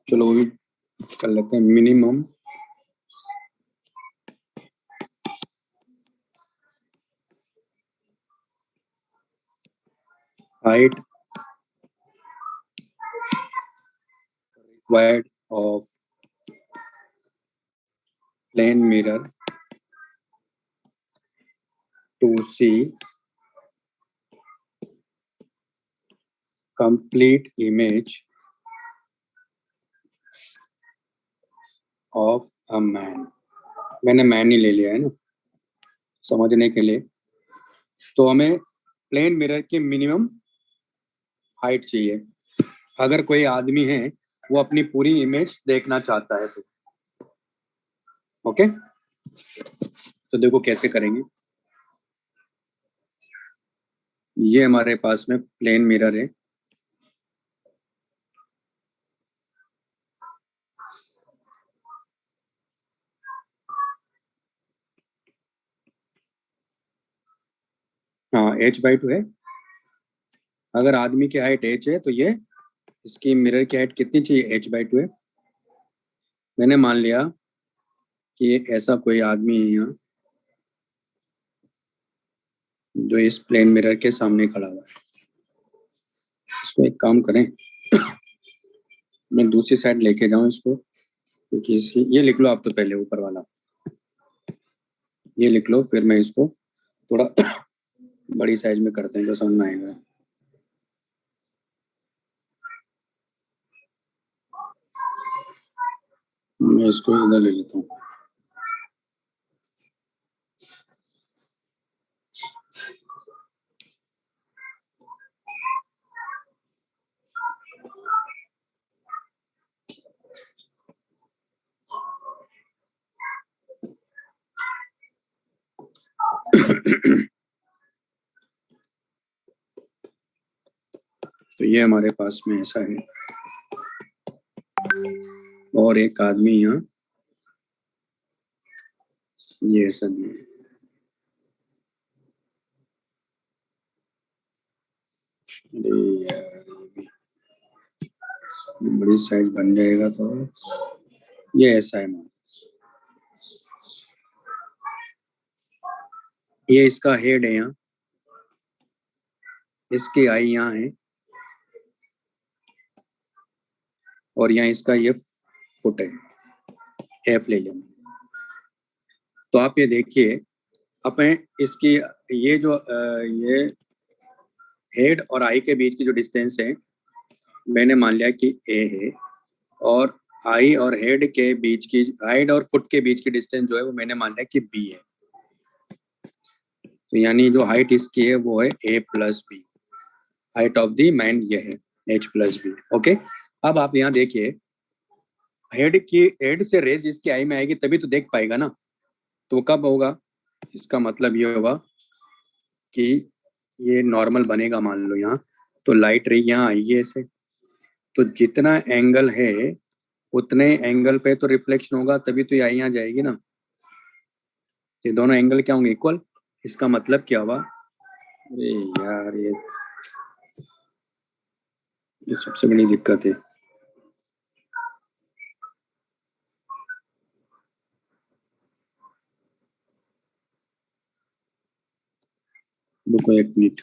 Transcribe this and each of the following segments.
चलो वो भी कर लेते हैं। Minimum height required of plane mirror to see complete image of a man। मैंने मैन ही ले लिया है ना समझने के लिए। तो हमें प्लेन मिरर की मिनिमम हाइट चाहिए। अगर कोई आदमी है वो अपनी पूरी इमेज देखना चाहता है तो ओके। तो देखो कैसे करेंगे। ये हमारे पास में प्लेन मिरर है। हाँ h/2 है। अगर आदमी की हाइट h है तो ये इसकी मिरर की हाइट कितनी चाहिए? h/2 है। मैंने मान लिया कि ऐसा कोई आदमी है यहाँ जो इस प्लेन मिरर के सामने खड़ा हुआ है। इसको एक काम करें मैं दूसरी साइड लेके जाऊं इसको, क्योंकि इसकी ये लिख लो आप तो पहले ऊपर वाला ये लिख लो, फिर मैं इसको थोड़ा बड़ी साइज में करते हैं तो समझ में आएगा। मैं इसको इधर ले लेता हूँ। तो ये हमारे पास में ऐसा है और एक आदमी यहाँ ये ऐसा नहीं है। अरे यार बड़ी साइज बन जाएगा तो ये ऐसा है मान। ये इसका हेड है यहाँ, इसकी आई यहाँ है और यहाँ इसका ये फुट है। एफ ले लेंगे। तो आप ये देखिए अपने इसकी ये जो ये हेड और आई के बीच की जो डिस्टेंस है मैंने मान लिया कि ए है, और आई और हेड के बीच की हेड और फुट के बीच की डिस्टेंस जो है वो मैंने मान लिया कि बी है। तो यानी जो हाइट इसकी है वो है a+b। Height of the man ये है h+b। ओके। अब आप यहाँ देखिए हेड से रेज इसकी आई में आएगी तभी तो देख पाएगा ना। तो कब होगा? इसका मतलब ये होगा कि ये नॉर्मल बनेगा मान लो यहाँ, तो लाइट रे यहाँ आई है ऐसे, तो जितना एंगल है उतने एंगल पे तो रिफ्लेक्शन होगा तभी तो ये आई यहाँ जाएगी ना। ये दोनों एंगल क्या होंगे? इक्वल। इसका मतलब क्या हुआ? अरे यार ये सबसे बड़ी दिक्कत है। रुको एक मिनट।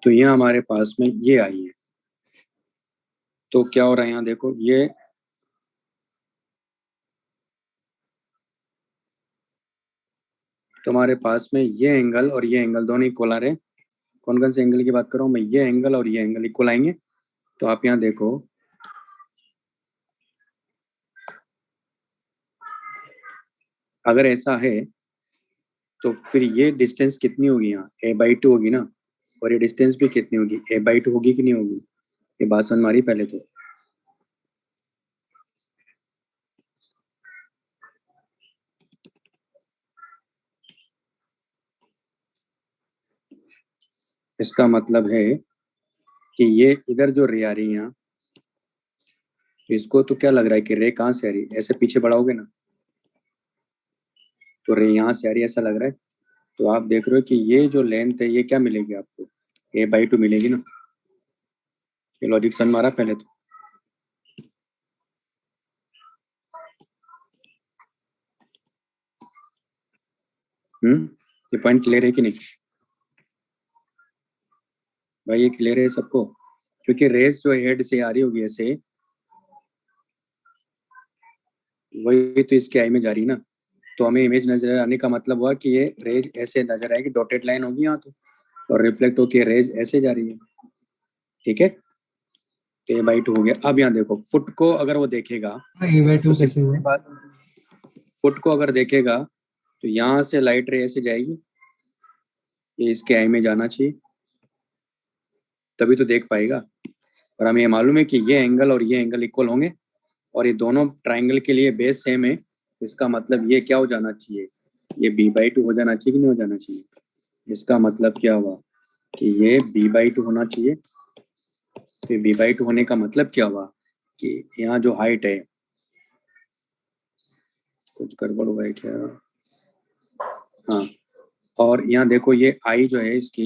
तो ये हमारे पास में ये आई है, तो क्या हो रहा है यहाँ देखो ये तुम्हारे पास में ये एंगल और ये एंगल दोनों इक्वल आ रहे हैं। कौन कौन से एंगल की बात कर रहा हूँ मैं? ये एंगल और ये एंगल इक्वल आएंगे। तो आप यहाँ देखो अगर ऐसा है तो फिर ये डिस्टेंस कितनी होगी? यहाँ a/2 होगी ना, और ये डिस्टेंस भी कितनी होगी? a/2 होगी कि नहीं होगी? ये बात समझ मारी पहले तो। इसका मतलब है कि ये इधर जो रे आ रही है यहाँ, इसको तो क्या लग रहा है कि रे कहाँ से आ रही है? ऐसे पीछे बढ़ाओगे ना तो रे यहाँ से आ रही है, ऐसा लग रहा है। तो आप देख रहे हो कि ये जो लेंथ है ये क्या मिलेगी आपको, a/2 मिलेगी ना। ये लॉजिक समझ में आ रहा है पहले तो। ये पॉइंट क्लियर है कि नहीं भाई, ये क्लियर है सबको? क्योंकि रेस जो हेड से आ रही होगी ऐसे, वही तो इसके आई में जा रही है ना। तो हमें इमेज नजर आने का मतलब हुआ कि ये रेज ऐसे नजर आएगी, डॉटेड लाइन होगी यहाँ तो, और रिफ्लेक्ट होके रेज ऐसे जा रही है। ठीक है, तो a/2 हो गया। अब यहाँ देखो फुट को अगर वो देखेगा a/2 तो कैसे हुआ? फुट को अगर देखेगा तो यहाँ से लाइट रे ऐसे जाएगी, ये इसके आई में जाना चाहिए, तभी तो देख पाएगा। और हमें ये मालूम है कि ये एंगल और ये एंगल इक्वल होंगे, और ये दोनों ट्राइंगल के लिए बेस सेम है। इसका मतलब ये क्या हो जाना चाहिए, ये b/2 हो जाना चाहिए कि नहीं हो जाना चाहिए। इसका मतलब क्या हुआ कि ये b/2 होना चाहिए। तो b/2 होने का मतलब क्या हुआ कि यहाँ जो हाइट है, कुछ गड़बड़ हुआ है क्या? हाँ, और यहाँ देखो ये आई जो है इसकी,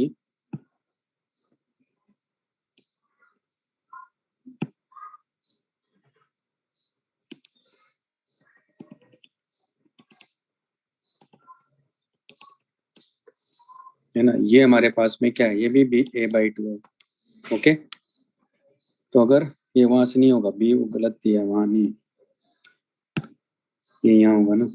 है ना, ये हमारे पास में क्या है, ये भी a/2 है। ओके, तो अगर ये वहां से नहीं होगा, बी गलत दिया, वहां नहीं, ये यहाँ होगा ना।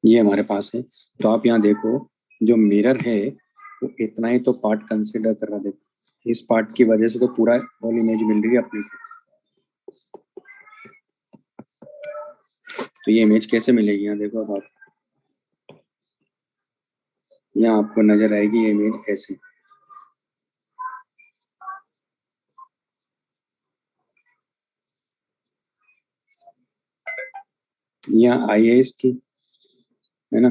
ये हमारे पास है। तो आप यहाँ देखो, जो मिरर है वो इतना ही तो पार्ट कंसिडर कर रहा है। देखो इस पार्ट की वजह से तो पूरा होल इमेज मिल रही है अपने को। तो ये इमेज कैसे मिलेगी, यहाँ देखो अब आप, यहाँ आपको नजर आएगी ये इमेज ऐसे। यहाँ आई है इसकी, है ना।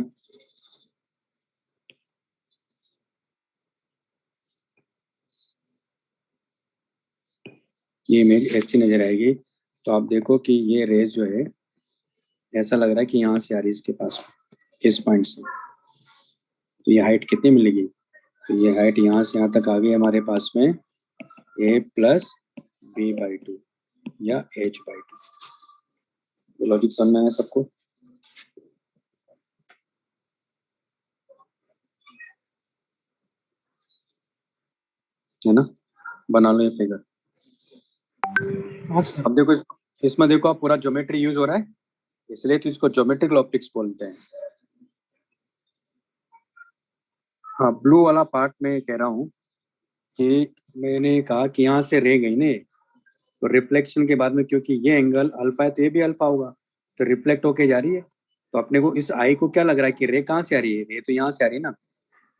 ये इमेज ऐसी नजर आएगी। तो आप देखो कि ये रेज जो है, ऐसा लग रहा है कि यहाँ से आ रही है इसके पास, इस पॉइंट से। तो ये हाइट कितनी मिलेगी, तो ये हाइट यहाँ से यहाँ तक आ गई हमारे पास में a+b/2 या h/2। लॉजिक समझ में आया सबको? है ना, बना लो ये फिगर। अब देखो इसमें देखो आप, पूरा ज्योमेट्री यूज हो रहा है, इसलिए तो इसको ज्योमेट्रिकल ऑप्टिक्स बोलते हैं। हाँ, ब्लू वाला पार्ट में कह रहा हूँ कि मैंने कहा कि यहाँ से रे गई ने, तो रिफ्लेक्शन के बाद में क्योंकि ये एंगल अल्फा है तो ये भी अल्फा होगा, तो रिफ्लेक्ट होके जा रही है। तो अपने को इस आई को क्या लग रहा है कि रे कहाँ से आ रही है, रे तो यहाँ से आ रही है ना,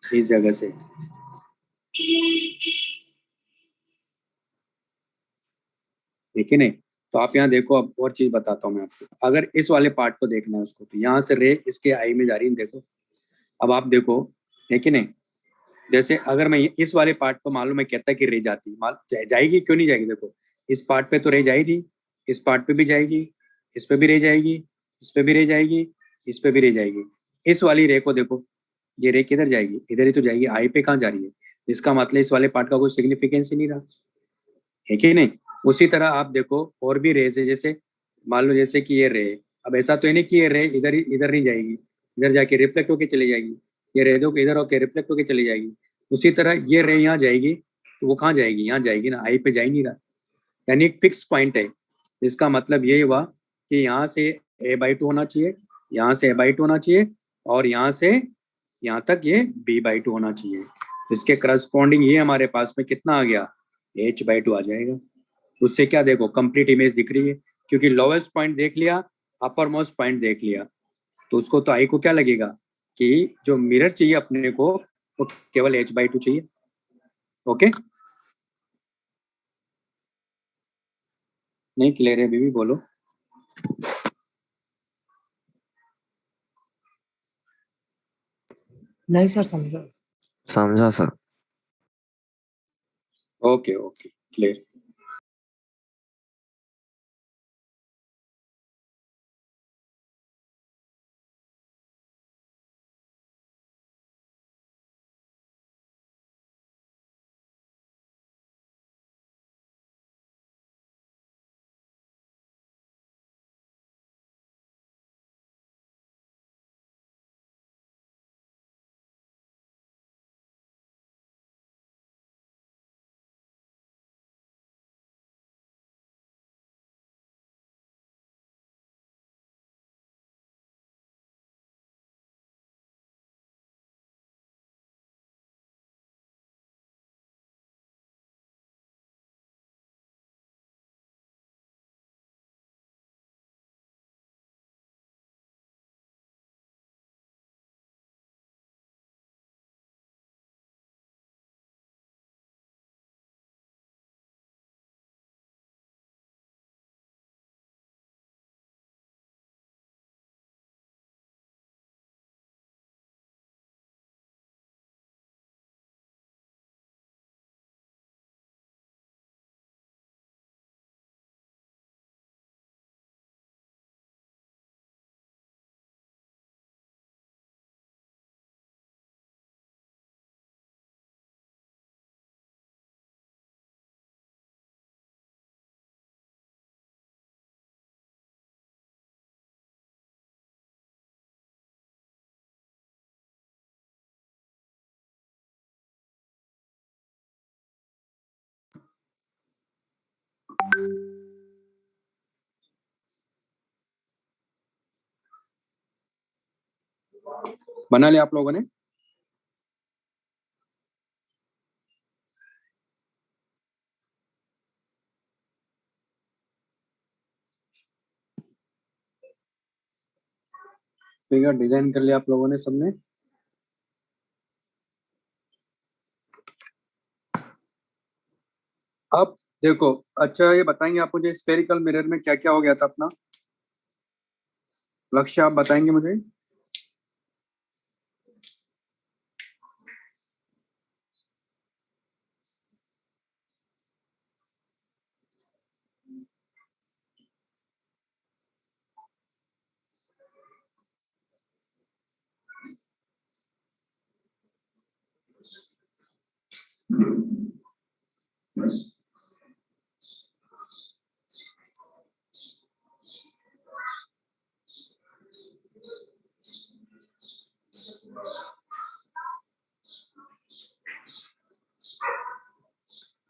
इस जगह से। ठीक है नहीं? तो आप यहाँ देखो, अब और चीज बताता हूँ मैं आपको। अगर इस वाले पार्ट को देखना है उसको, तो यहाँ से रे इसके आई में जा रही है, देखो। अब आप देखो, है कि नहीं, जैसे अगर मैं इस वाले पार्ट को मालूम है, कहता कि रे जाती, जाएगी क्यों नहीं जाएगी, देखो इस पार्ट पे तो रे जाएगी, इस पार्ट पे भी जाएगी, इस पे भी रे जाएगी, इस पे भी रे जाएगी, इस पे भी रे जाएगी। इस वाली रे को देखो, ये रे किधर जाएगी, इधर ही तो जाएगी, आई पे कहाँ जा रही है। इसका मतलब इस वाले पार्ट का कोई सिग्निफिकेंस ही नहीं रहा, है कि नहीं। उसी तरह आप देखो और भी रेज है, जैसे मान लो जैसे कि ये रे, अब ऐसा तो है नहीं कि ये रे इधर नहीं जाएगी, इधर जाके रिफ्लेक्ट होके चली जाएगी, ये रे दो इधर होके रिफ्लेक्ट होके चली जाएगी। उसी तरह ये रे यहाँ जाएगी, तो वो कहाँ जाएगी, यहाँ जाएगी ना, आई पे जा ही नहीं रहा। यानी एक फिक्स पॉइंट है। इसका मतलब ये हुआ कि यहाँ से a/2 होना चाहिए, यहाँ से a/2 होना चाहिए, और यहाँ से यहाँ तक ये b/2 होना चाहिए। इसके करस्पॉन्डिंग ये हमारे पास में कितना आ गया, h/2 आ जाएगा। उससे क्या देखो, कंप्लीट इमेज दिख रही है, क्योंकि लोवेस्ट पॉइंट देख लिया, अपर मोस्ट पॉइंट देख लिया, तो उसको तो आई को क्या लगेगा कि जो मिरर चाहिए अपने को वो केवल h/2 चाहिए। ओके, नहीं क्लियर है, अभी भी बोलो। नहीं सर, समझा। समझा सर। Okay okay, clear. बना लिया आप लोगों ने? फिगर डिजाइन कर लिया आप लोगों ने सबने? अब देखो, अच्छा ये बताएंगे आप मुझे स्फेरिकल मिरर में क्या क्या हो गया था अपना? लक्ष्य आप बताएंगे मुझे?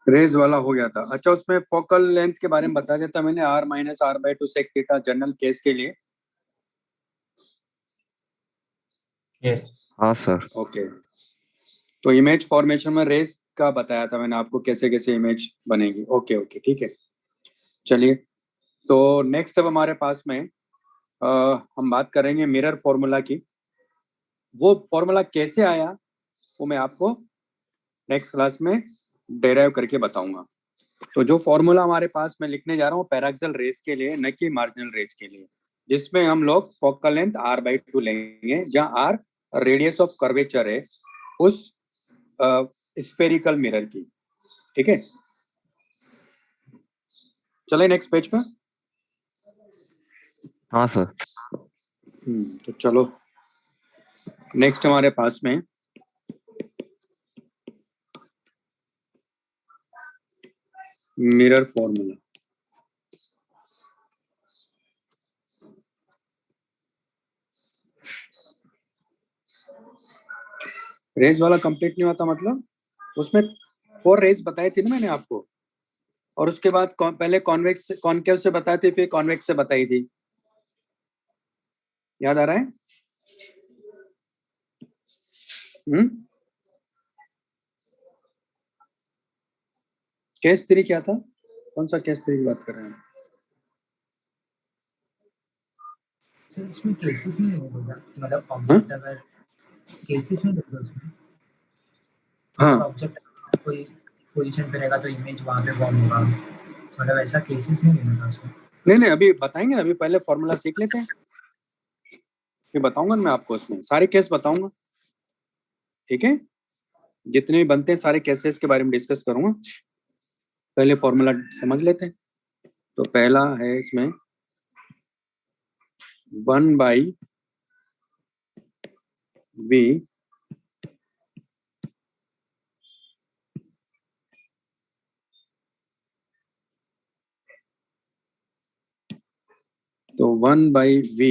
रेज वाला हो गया था। अच्छा, उसमें फोकल लेंथ के बारे में बता देता मैंने, R-R/2 sec theta general case के लिए। हाँ सर। ओके, तो इमेज फॉर्मेशन में रेज का बताया था मैंने आपको, कैसे कैसे इमेज बनेगी। ओके ओके, ठीक है। चलिए, तो नेक्स्ट अब हमारे पास में हम बात करेंगे मिरर फॉर्मूला की। वो फॉर्मूला कैसे आया वो मैं आपको नेक्स्ट क्लास में डेराइव करके बताऊंगा। तो जो फॉर्मूला हमारे पास में लिखने जा रहा हूँ पैराक्सियल रेस के लिए, न कि मार्जिनल रेस के लिए, जिसमें हम लोग फोकल लेंथ R/2 लेंगे, जहां R रेडियस ऑफ कर्वेचर है उस स्फेरिकल मिरर की। ठीक है, चले नेक्स्ट पेज पर। हाँ सर। तो चलो नेक्स्ट हमारे पास में मिरर फॉर्मूला। रेस वाला कंप्लीट नहीं होता, मतलब उसमें 4 रेस बताई थी ना मैंने आपको, और उसके बाद पहले कॉन्वेक्स कॉनकेव से बताई थी, फिर कॉन्वेक्स से बताई थी। याद आ रहा है? केस 3 क्या था? कौन सा केस 3 की बात कर रहे हैं? सर इसमें केसेस नहीं होगा, मतलब ऑब्जेक्ट अगर केसेस नहीं होगा उसमें, हाँ, ऑब्जेक्ट कोई पोजीशन पे रहेगा तो इमेज वहां पे फॉर्म होगा, मतलब ऐसा केसेस नहीं होगा उसमें। नहीं अभी बताएंगे, अभी पहले फॉर्मूला सीख लेते हैं, फिर बताऊंगा मैं आपको, उसमें सारे केस बताऊंगा। ठीक है, जितने भी बनते हैं सारे केसेस के बारे में डिस्कस करूंगा। पहले फॉर्मूला समझ लेते हैं। तो पहला है इसमें 1/v तो 1/v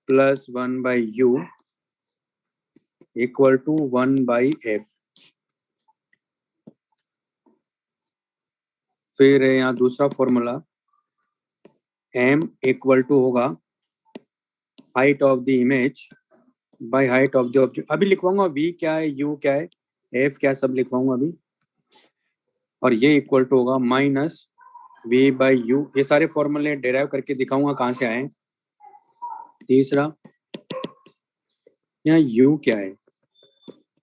plus 1/u equal to 1/f। फिर है यहाँ दूसरा फॉर्मूला m इक्वल टू होगा height of the image by height of the object. अभी लिखवाऊंगा v क्या है, u क्या है, f क्या है, सब लिखवाऊंगा अभी। और ये इक्वल टू होगा माइनस v/u। ये सारे फॉर्मूले डिराइव करके दिखाऊंगा कहाँ से आए। तीसरा यहाँ u क्या है,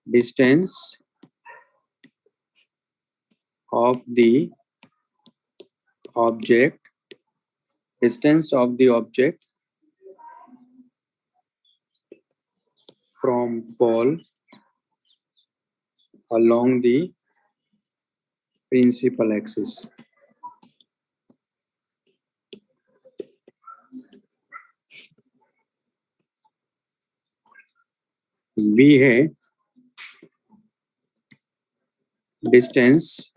distance of the object, distance of the object from pole along the principal axis। v है distance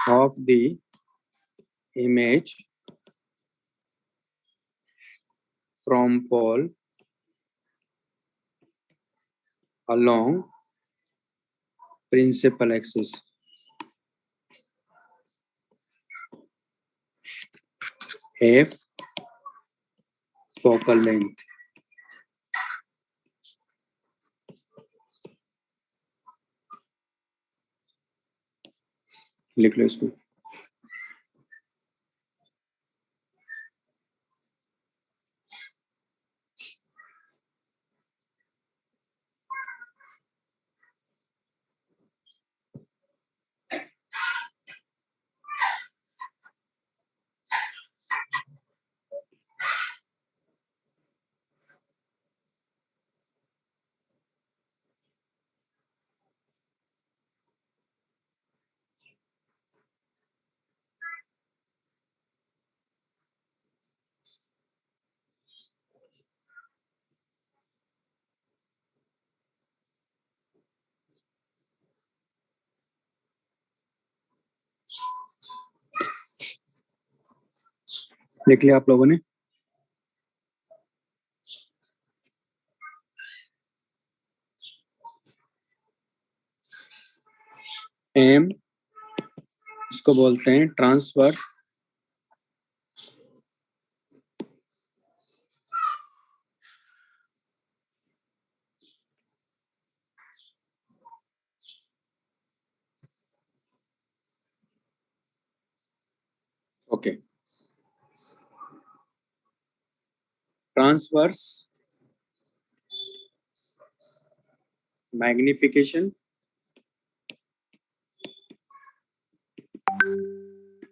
of the image from pole along principal axis। f focal length। लिख लो इसको। लिख लिया आप लोगों ने। m इसको बोलते हैं ट्रांसफर ओके। ट्रांसवर्स मैग्निफिकेशन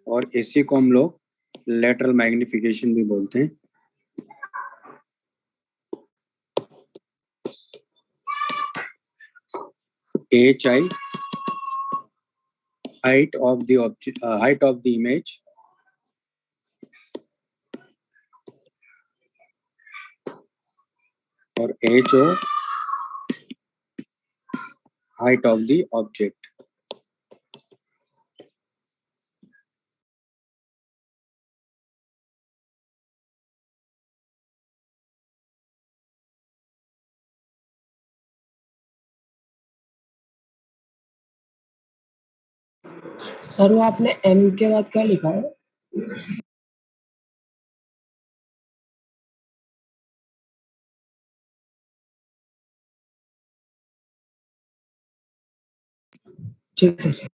और इसी को हम लोग लेटरल मैग्निफिकेशन भी बोलते हैं। hi height of the object, height of the image और ho height of the object। Sir वो आपने m के बाद क्या लिखा है? ठीक है सर।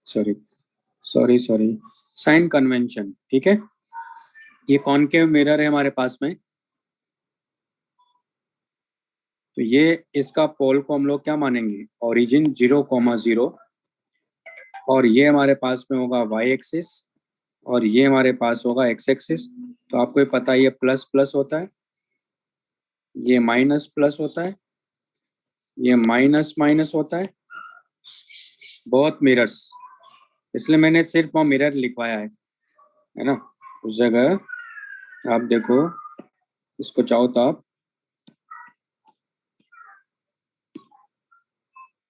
सॉरी साइन कन्वेंशन, ठीक है। ये कॉनकेव मिरर है हमारे पास में, तो ये इसका पोल को हम लोग क्या मानेंगे, ओरिजिन 0,0, और ये हमारे पास में होगा y एक्सिस और ये हमारे पास होगा x एक्सिस। तो आपको ये पता है ये प्लस प्लस होता है, ये माइनस प्लस होता है, ये माइनस माइनस होता है, बहुत मिरर्स, इसलिए मैंने सिर्फ वो मिरर लिखवाया है ना। उस जगह आप देखो, इसको चाहो तो आप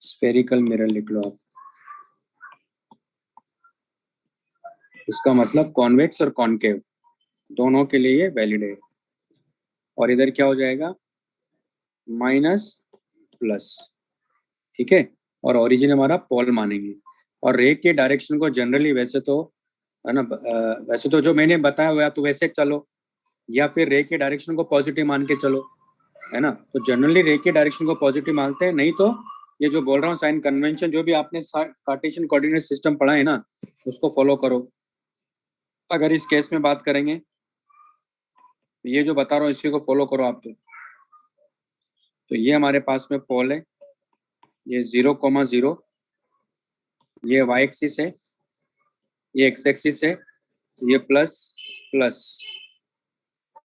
स्फेरिकल मिरर लिख लो आप, इसका मतलब कॉन्वेक्स और कॉनकेव दोनों के लिए वैलिड है। और इधर क्या हो जाएगा, माइनस प्लस, ठीक है। और ओरिजिन हमारा पोल मानेंगे। और रे के डायरेक्शन को जनरली वैसे तो है ना, वैसे तो जो मैंने बताया हुआ तो वैसे चलो, या फिर रे के डायरेक्शन को पॉजिटिव मान के चलो, है ना। तो जनरली रे के डायरेक्शन को पॉजिटिव मानते हैं, नहीं तो ये जो बोल रहा हूँ साइन कन्वेंशन, जो भी आपने कार्टेशियन कोऑर्डिनेट सिस्टम पढ़ा है ना, उसको फॉलो करो। अगर इस केस में बात करेंगे, ये जो बता रहा हूँ इसी को फॉलो करो आप। तो ये हमारे पास में पोल है, ये 0,0, ये y एक्सिस है, ये x एक्सिस है, ये प्लस प्लस,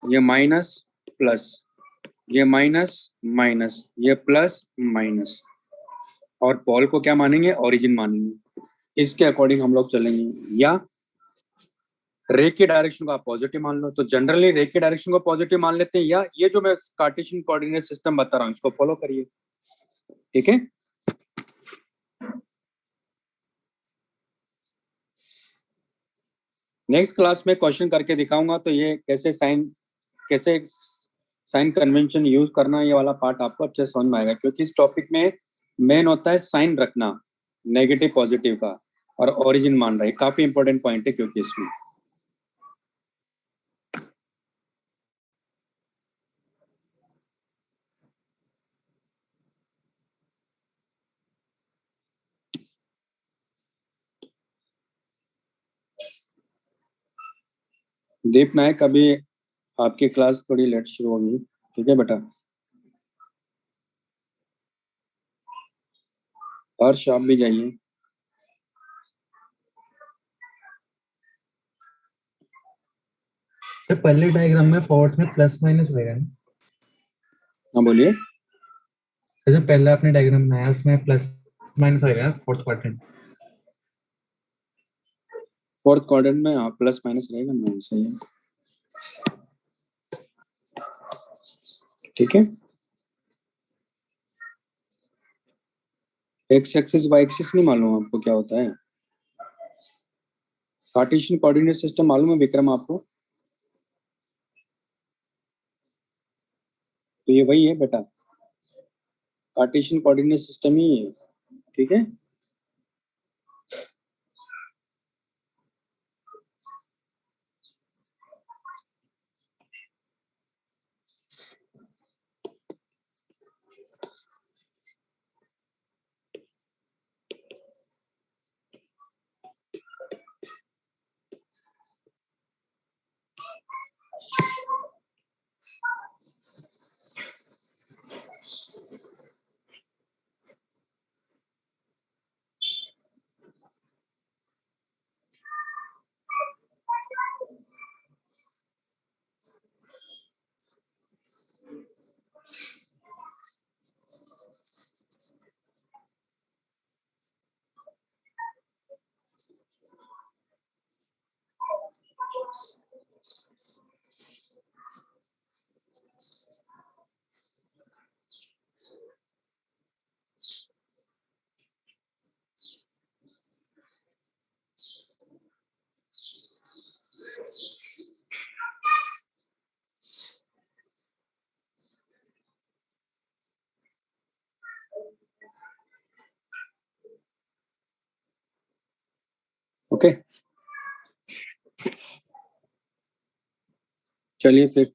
ये माइनस प्लस, ये माइनस माइनस, ये प्लस माइनस। और पोल को क्या मानेंगे, ओरिजिन मानेंगे। इसके अकॉर्डिंग हम लोग चलेंगे, या रे के डायरेक्शन को आप पॉजिटिव मान लो, तो जनरली रे के डायरेक्शन को पॉजिटिव मान लेते हैं, या ये जो मैं कार्टेशियन कोऑर्डिनेट सिस्टम बता रहा हूँ इसको फॉलो करिए, ठीक है। नेक्स्ट क्लास में क्वेश्चन करके दिखाऊंगा, तो ये कैसे साइन कन्वेंशन यूज करना, ये वाला पार्ट आपको अच्छे समझ में आएगा, क्योंकि इस टॉपिक में मेन होता है साइन रखना नेगेटिव पॉजिटिव का, और ओरिजिन मान रहा है, काफी इंपॉर्टेंट पॉइंट है क्योंकि इसमें दीप नायक, अभी आपकी क्लास थोड़ी लेट शुरू होगी, ठीक है बेटा। हर्ष आप भी जाइए। सर पहले डायग्राम में फोर्थ में प्लस माइनस होएगा ना? हाँ बोलिए। जो पहले आपने डायग्राम बनाया उसमें प्लस माइनस होएगा फोर्थ क्वाड्रेंट। फोर्थ क्वाड्रेंट में हाँ प्लस माइनस रहेगा ना, सही है, ठीक है। एक्स एक्सिस वाई एक्सिस नहीं मालूम आपको क्या होता है? कार्टेशियन कोऑर्डिनेट सिस्टम मालूम है विक्रम आपको? तो ये वही है बेटा, कार्टेशियन कोऑर्डिनेट सिस्टम ही है, ठीक है। ओके, चलिए फिर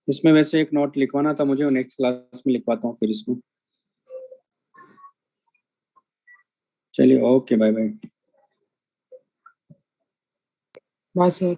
इसमें वैसे एक नोट लिखवाना था मुझे, नेक्स्ट क्लास में लिखवाता हूँ फिर इसमें। चलिए okay, bye bye. Bye sir.